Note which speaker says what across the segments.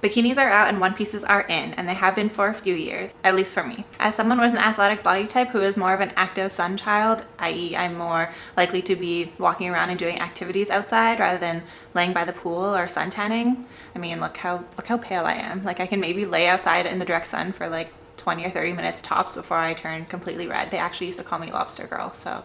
Speaker 1: Bikinis are out and one pieces are in, and they have been for a few years, at least for me. As someone with an athletic body type who is more of an active sun child, i.e. I'm more likely to be walking around and doing activities outside rather than laying by the pool or sun tanning. I mean, look how pale I am. Like, I can maybe lay outside in the direct sun for like 20 or 30 minutes tops before I turn completely red. They actually used to call me lobster girl, so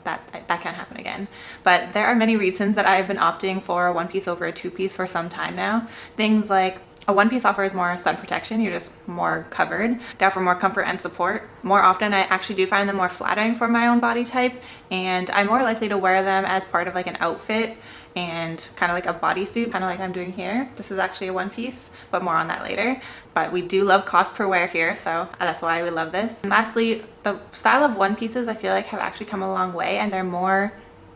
Speaker 1: that can't happen again. But there are many reasons that I've been opting for a one piece over a two piece for some time now. Things like a one piece offers more sun protection, you're just more covered. They offer more comfort and support. More often I actually do find them more flattering for my own body type, and I'm more likely to wear them as part of like an outfit and kind of like a bodysuit, kind of like I'm doing here. This is actually a one piece, but more on that later. But we do love cost per wear here, so that's why we love this. And lastly, the style of one pieces I feel like have actually come a long way, and they're more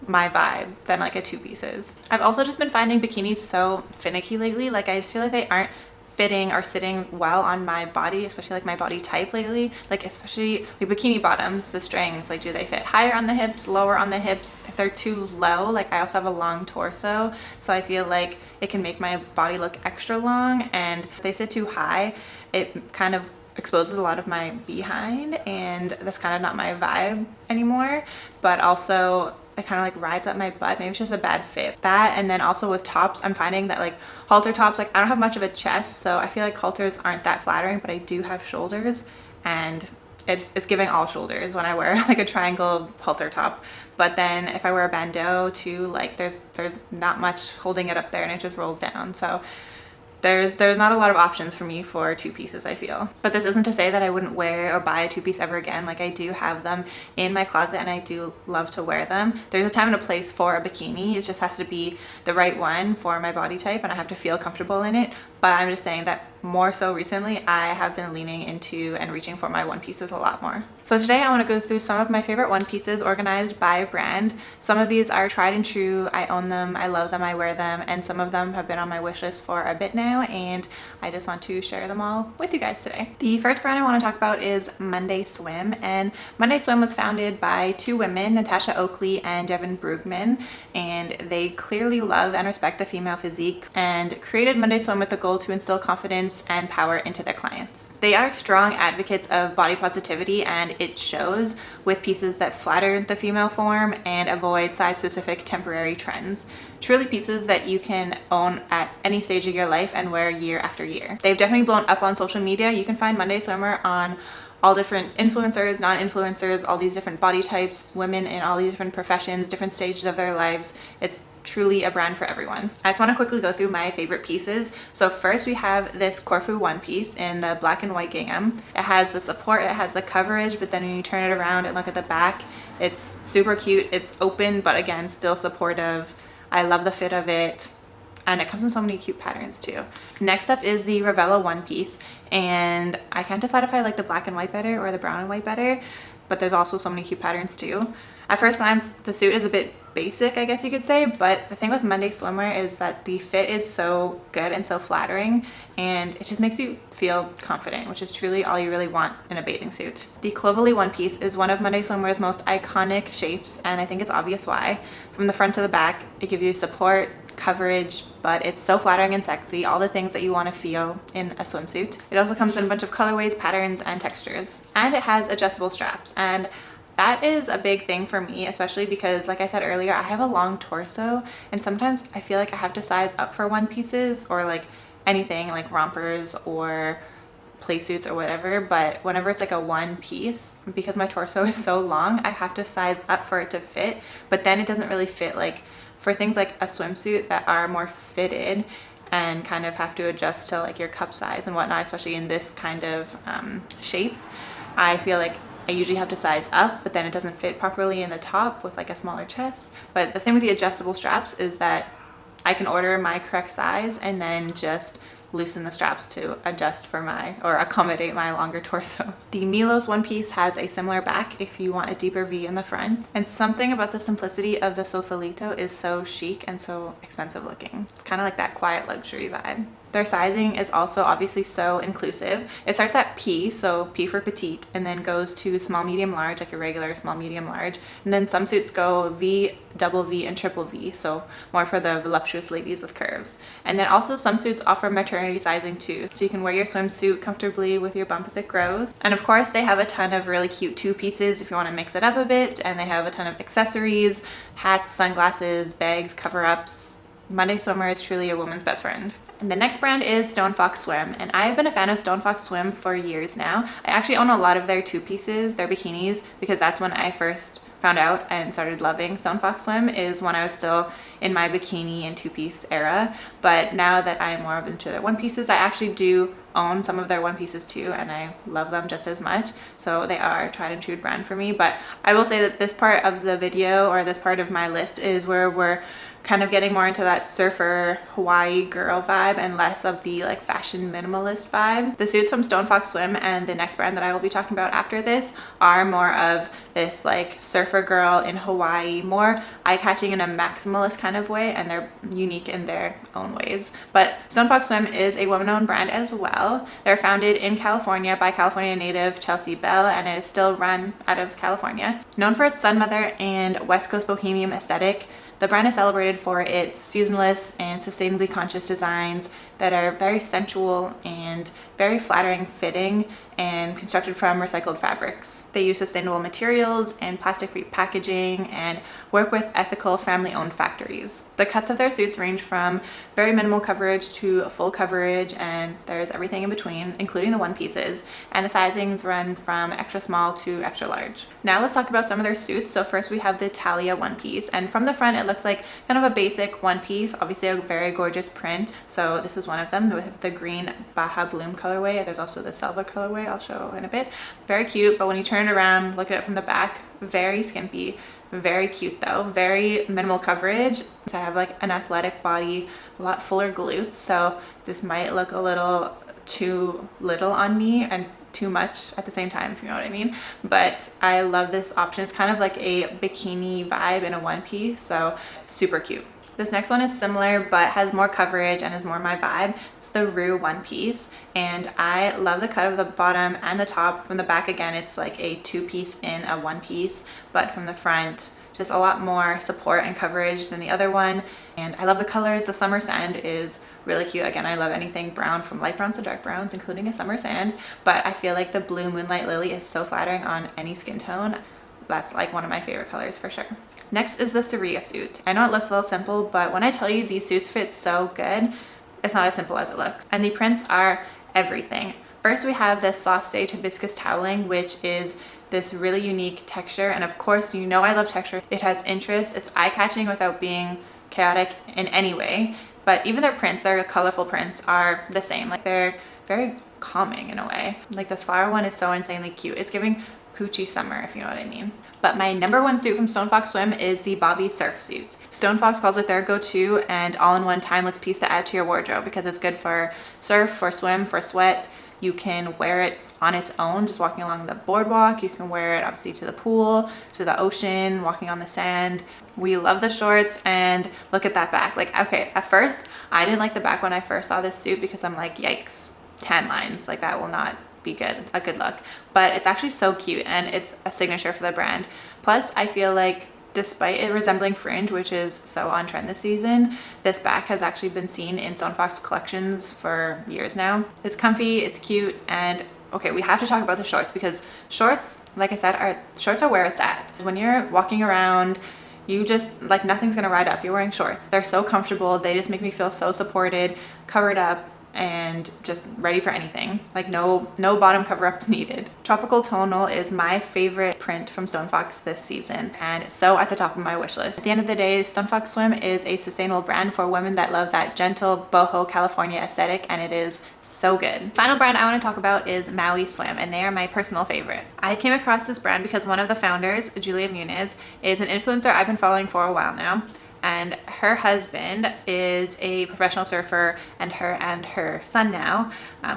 Speaker 1: my vibe than like a two pieces. I've also just been finding bikinis so finicky lately. Like, I just feel like they aren't fitting or sitting well on my body, especially like my body type lately. Like, especially the bikini bottoms, the strings, like, do they fit higher on the hips, lower on the hips? If they're too low, like, I also have a long torso, so I feel like it can make my body look extra long, and if they sit too high, it kind of exposes a lot of my behind, and that's kind of not my vibe anymore. But also it kind of like rides up my butt. Maybe it's just a bad fit. That, and then also with tops, I'm finding that like halter tops, like, I don't have much of a chest, so I feel like halters aren't that flattering, but I do have shoulders, and it's giving all shoulders when I wear like a triangle halter top. But then if I wear a bandeau too, like, there's not much holding it up there, and it just rolls down. So there's not a lot of options for me for two pieces, I feel. But this isn't to say that I wouldn't wear or buy a two piece ever again. Like, I do have them in my closet, and I do love to wear them. There's a time and a place for a bikini. It just has to be the right one for my body type, and I have to feel comfortable in it. But I'm just saying that more so recently, I have been leaning into and reaching for my one pieces a lot more. So today I want to go through some of my favorite one pieces organized by brand. Some of these are tried and true. I own them, I love them, I wear them, and some of them have been on my wish list for a bit now, and I just want to share them all with you guys today. The first brand I want to talk about is MAOI Swim, and MAOI Swim was founded by two women, Natasha Oakley and Devin Brugman, and they clearly love and respect the female physique and created MAOI Swim with the goal to instill confidence and power into their clients. They are strong advocates of body positivity, and it shows with pieces that flatter the female form and avoid size-specific temporary trends. Truly pieces that you can own at any stage of your life and wear year after year. They've definitely blown up on social media. You can find MAOI Swimmer on all different influencers, non-influencers, all these different body types, women in all these different professions, different stages of their lives. It's truly a brand for everyone. I just want to quickly go through my favorite pieces. So first we have this Corfu one piece in the black and white gingham. It has the support, it has the coverage, but then when you turn it around and look at the back, it's super cute. It's open, but again, still supportive. I love the fit of it, and it comes in so many cute patterns too. Next up is the Ravello one piece, and I can't decide if I like the black and white better or the brown and white better, but there's also so many cute patterns too. At first glance, the suit is a bit basic, I guess you could say, but the thing with MAOI Swimwear is that the fit is so good and so flattering, and it just makes you feel confident, which is truly all you really want in a bathing suit. The Clovelly one piece is one of MAOI Swimwear's most iconic shapes, and I think it's obvious why. From the front to the back, it gives you support, coverage, but it's so flattering and sexy, all the things that you want to feel in a swimsuit. It also comes in a bunch of colorways, patterns, and textures, and it has adjustable straps, and that is a big thing for me, especially because, like I said earlier, I have a long torso, and sometimes I feel like I have to size up for one pieces or like anything like rompers or play suits or whatever. But whenever it's like a one piece, because my torso is so long, I have to size up for it to fit, but then it doesn't really fit. Like for things like a swimsuit that are more fitted and kind of have to adjust to like your cup size and whatnot, especially in this kind of shape, I feel like I usually have to size up, but then it doesn't fit properly in the top with like a smaller chest. But the thing with the adjustable straps is that I can order my correct size and then just loosen the straps to adjust for my, or accommodate my longer torso. The Milos one piece has a similar back if you want a deeper V in the front. And something about the simplicity of the Sausalito is so chic and so expensive looking. It's kind of like that quiet luxury vibe. Their sizing is also obviously so inclusive. It starts at P, so P for petite, and then goes to small, medium, large, like your regular small, medium, large. And then some suits go V, double V, and triple V, so more for the voluptuous ladies with curves. And then also some suits offer maternity sizing too, so you can wear your swimsuit comfortably with your bump as it grows. And of course, they have a ton of really cute two pieces if you want to mix it up a bit, and they have a ton of accessories, hats, sunglasses, bags, cover-ups. Monday Swimmer is truly a woman's best friend. And the next brand is Stone Fox Swim, and I've been a fan of Stone Fox Swim for years now. I actually own a lot of their two pieces, their bikinis, because that's when I first found out and started loving Stone Fox Swim, is when I was still in my bikini and two-piece era. But now that I'm more into their one pieces, I actually do own some of their one pieces too, and I love them just as much. So they are a tried and true brand for me. But I will say that this part of the video, or this part of my list, is where we're kind of getting more into that surfer Hawaii girl vibe and less of the like fashion minimalist vibe. The suits from Stone Fox Swim and the next brand that I will be talking about after this are more of this like surfer girl in Hawaii, more eye-catching in a maximalist kind of way, and they're unique in their own ways. But Stone Fox Swim is a woman-owned brand as well. They're founded in California by California native Chelsea Bell, and it is still run out of California. Known for its sun mother and West Coast bohemian aesthetic, the brand is celebrated for its seasonless and sustainably conscious designs that are very sensual and very flattering fitting and constructed from recycled fabrics. They use sustainable materials and plastic-free packaging and work with ethical family-owned factories. The cuts of their suits range from very minimal coverage to full coverage, and there's everything in between, including the one pieces, and the sizings run from extra small to extra large. Now let's talk about some of their suits. So first we have the Talia one piece, and from the front it looks like kind of a basic one piece, obviously a very gorgeous print. So this is one of them with the green Baja Bloom colorway. There's also the Selva colorway I'll show in a bit. Very cute, but when you turn it around, look at it from the back, very skimpy. Very cute though, very minimal coverage. I have like an athletic body, a lot fuller glutes, so this might look a little too little on me and too much at the same time, if you know what I mean. But I love this option. It's kind of like a bikini vibe in a one piece, so super cute. This next one is similar but has more coverage and is more my vibe. It's the Rue one piece, and I love the cut of the bottom and the top. From the back, again, it's like a two piece in a one piece, but from the front, just a lot more support and coverage than the other one. And I love the colors. The summer sand is really cute. Again, I love anything brown, from light browns to dark browns, including a summer sand, but I feel like the blue Moonlight Lily is so flattering on any skin tone. That's like one of my favorite colors for sure. Next is the Saria suit. I know it looks a little simple, but when I tell you these suits fit so good, it's not as simple as it looks. And the prints are everything. First, we have this soft sage hibiscus toweling, which is this really unique texture. And of course, you know I love texture. It has interest. It's eye-catching without being chaotic in any way. But even their prints, their colorful prints, are the same. Like, they're very calming in a way. Like, this flower one is so insanely cute. It's giving Poochie summer, if you know what I mean. But my number one suit from Stone Fox Swim is the Bobby Surf suit. Stone Fox calls it their go-to and all-in-one timeless piece to add to your wardrobe because it's good for surf, for swim, for sweat. You can wear it on its own, just walking along the boardwalk. You can wear it obviously to the pool, to the ocean, walking on the sand. We love the shorts, and look at that back. Like, okay, at first, I didn't like the back when I first saw this suit because I'm like, yikes, tan lines, like that will not be a good look. But it's actually so cute, and it's a signature for the brand. Plus, I feel like despite it resembling fringe, which is so on trend this season, this back has actually been seen in Stone Fox collections for years now. It's comfy, it's cute, and okay, we have to talk about the shorts because shorts, like I said, shorts are where it's at. When you're walking around, you just, like, nothing's gonna ride up. You're wearing shorts. They're so comfortable. They just make me feel so supported, covered up, and just ready for anything. Like, no bottom cover-ups needed. Tropical Tonal is my favorite print from Stone Fox this season, and so at the top of my wish list. At the end of the day, Stone Fox Swim is a sustainable brand for women that love that gentle boho California aesthetic, and it is so good. Final brand I want to talk about is MAOI Swim, and they are my personal favorite. I came across this brand because one of the founders, Julia Muniz, is an influencer I've been following for a while now. And her husband is a professional surfer, and her son now,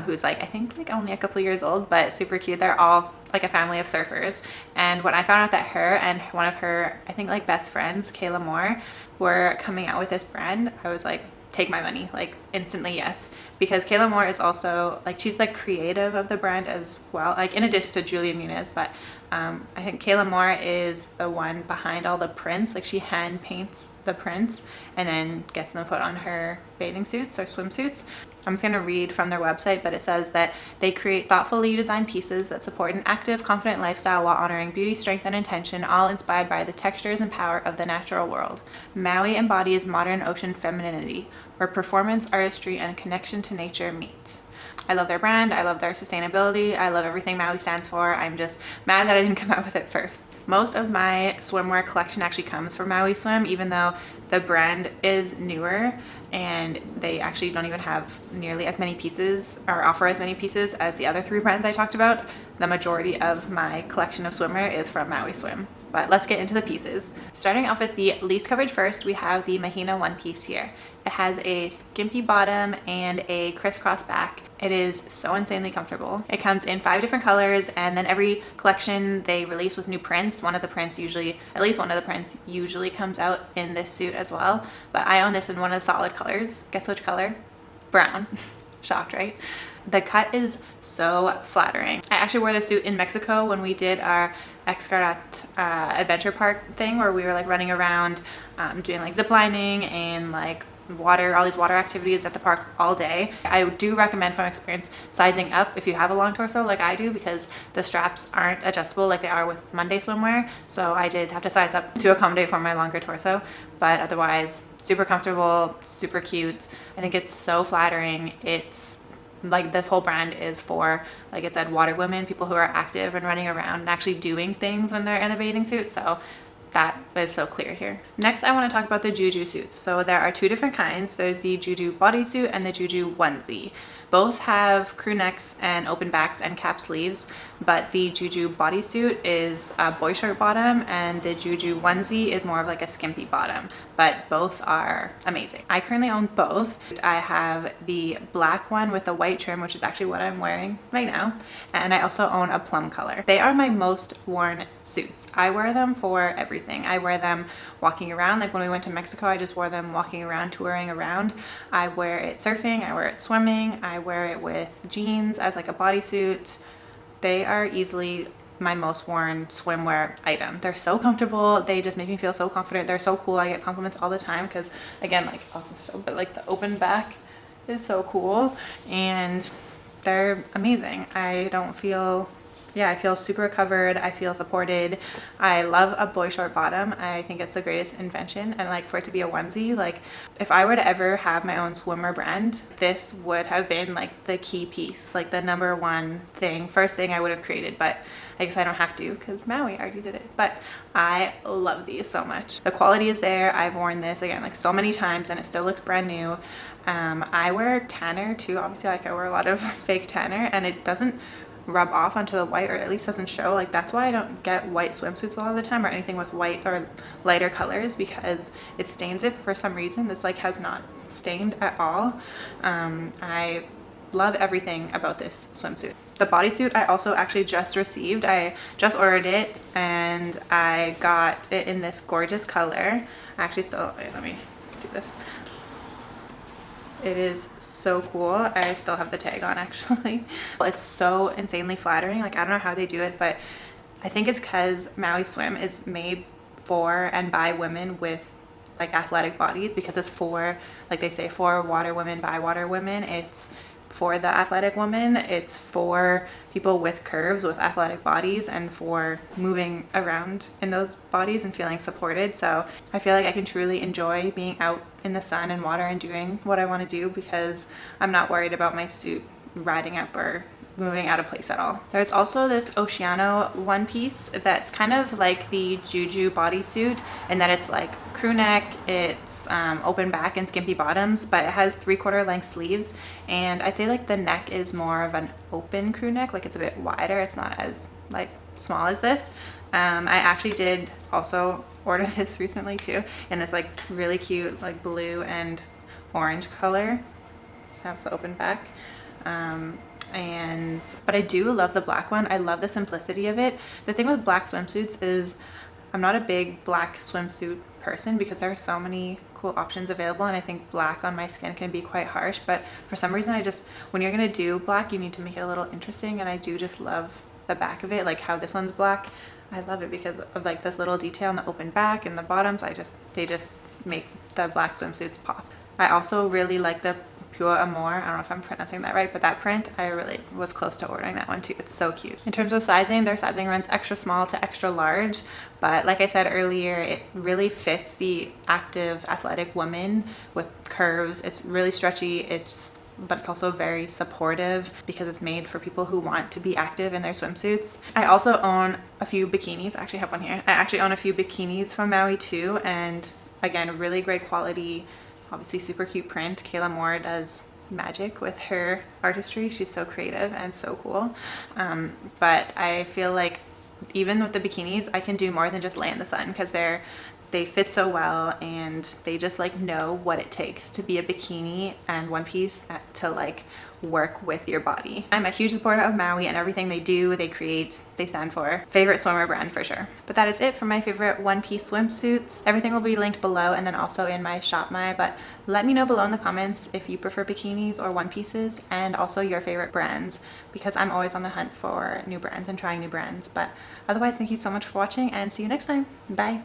Speaker 1: who's like, I think like only a couple years old, but super cute. They're all like a family of surfers. And when I found out that her and one of her, I think like best friends, Kayla Moore, were coming out with this brand, I was like, take my money, like instantly yes. because Kayla Moore is also like, she's like creative of the brand as well, like in addition to Julia Muniz, but I think Kayla Moore is the one behind all the prints. Like she hand paints the prints and then gets them put on her bathing suits or swimsuits. I'm just going to read from their website, but it says that they create thoughtfully designed pieces that support an active, confident lifestyle while honoring beauty, strength, and intention, all inspired by the textures and power of the natural world. MAOI embodies modern ocean femininity, where performance, artistry, and connection to nature meet. I love their brand. I love their sustainability. I love everything MAOI stands for. I'm just mad that I didn't come out with it first. Most of my swimwear collection actually comes from MAOI Swim, even though the brand is newer and they actually don't even have nearly as many pieces or offer as many pieces as the other 3 brands I talked about. The majority of my collection of swimwear is from MAOI Swim. But let's get into the pieces. Starting off with the least coverage first, we have the Mahina One-piece here. It has a skimpy bottom and a crisscross back. It is so insanely comfortable. It comes in 5 different colors, and then every collection they release with new prints. One of the prints usually, at least one of the prints usually comes out in this suit as well. But I own this in one of the solid colors. Guess which color? Brown. Shocked, right? The cut is so flattering. I actually wore this suit in Mexico when we did our Xcaret adventure park thing, where we were like running around doing like zip lining and like all these water activities at the park all day. I do recommend from experience sizing up if you have a long torso like I do, because the straps aren't adjustable like they are with Monday swimwear. So I did have to size up to accommodate for my longer torso, but otherwise super comfortable, super cute. I think it's so flattering. It's like this whole brand is for, like it said, water women, people who are active and running around and actually doing things when they're in a bathing suit. So that is so clear here. Next, I want to talk about the Juju suits. So there are 2 different kinds. There's the Juju bodysuit and the Juju onesie. Both have crew necks and open backs and cap sleeves, but the Juju bodysuit is a boy shirt bottom and the Juju onesie is more of like a skimpy bottom, but both are amazing. I currently own both. I have the black one with the white trim, which is actually what I'm wearing right now, and I also own a plum color. They are my most worn suits. I wear them for everything. I wear them walking around. Like when we went to Mexico, I just wore them walking around, touring around. I wear it surfing, I wear it swimming, I wear it with jeans as like a bodysuit. They are easily my most worn swimwear item. They're so comfortable. They just make me feel so confident. They're so cool. I get compliments all the time because, again, like also, but like the open back is so cool and they're amazing. I don't feel, yeah, I feel super covered. I feel supported. I love a boy short bottom. I think it's the greatest invention. And like for it to be a onesie, like if I were to ever have my own swimwear brand, this would have been like the key piece, like the #1 first thing I would have created. But I guess I don't have to because MAOI already did it. But I love these so much. The quality is there. I've worn this again like so many times and it still looks brand new. I wear tanner too. Obviously, like I wear a lot of fake tanner and it doesn't rub off onto the white, or at least doesn't show. Like that's why I don't get white swimsuits a lot of the time or anything with white or lighter colors, because it stains it. For some reason this like has not stained at all. I love everything about this swimsuit. The bodysuit I also actually just received. I just ordered it and I got it in this gorgeous color. I actually still, wait, let me do this. It is so cool. I still have the tag on actually. It's so insanely flattering. Like I don't know how they do it, but I think it's because MAOI Swim is made for and by women with like athletic bodies, because it's for, like they say, for water women by water women. It's for the athletic woman. It's for people with curves, with athletic bodies, and for moving around in those bodies and feeling supported. So I feel like I can truly enjoy being out in the sun and water and doing what I want to do, because I'm not worried about my suit riding up or moving out of place at all. There's also this Oceano one piece that's kind of like the Juju bodysuit in that it's like crew neck, it's open back and skimpy bottoms, but it has 3/4 length sleeves, and I'd say like the neck is more of an open crew neck, like it's a bit wider. It's not as like small as this. I actually did also order this recently too in this like really cute like blue and orange color. Have the open back. But I do love the black one. I love the simplicity of it. The thing with black swimsuits is I'm not a big black swimsuit person because there are so many cool options available, and I think black on my skin can be quite harsh, but for some reason when you're gonna do black, you need to make it a little interesting, and I do just love the back of it, like how this one's black. I love it because of like this little detail in the open back and the bottoms. They just make the black swimsuits pop. I also really like the Pure Amour. I don't know if I'm pronouncing that right, but that print, I really was close to ordering that one too. It's so cute. In terms of sizing, their sizing runs extra small to extra large, but like I said earlier, it really fits the active athletic woman with curves. It's really stretchy, but it's also very supportive because it's made for people who want to be active in their swimsuits. I also own a few bikinis. I actually have one here. I actually own a few bikinis from Maui too, and again, really great quality. Obviously super cute print. Kayla Moore does magic with her artistry. She's so creative and so cool. But I feel like even with the bikinis, I can do more than just lay in the sun because they fit so well, and they just like know what it takes to be a bikini and one piece to like work with your body. I'm a huge supporter of Maui and everything they do, they create, they stand for. Favorite swimwear brand for sure. But that is it for my favorite one-piece swimsuits. Everything will be linked below and then also in my shop my, but let me know below in the comments if you prefer bikinis or one pieces, and also your favorite brands, because I'm always on the hunt for new brands and trying new brands. But otherwise, thank you so much for watching and see you next time. Bye.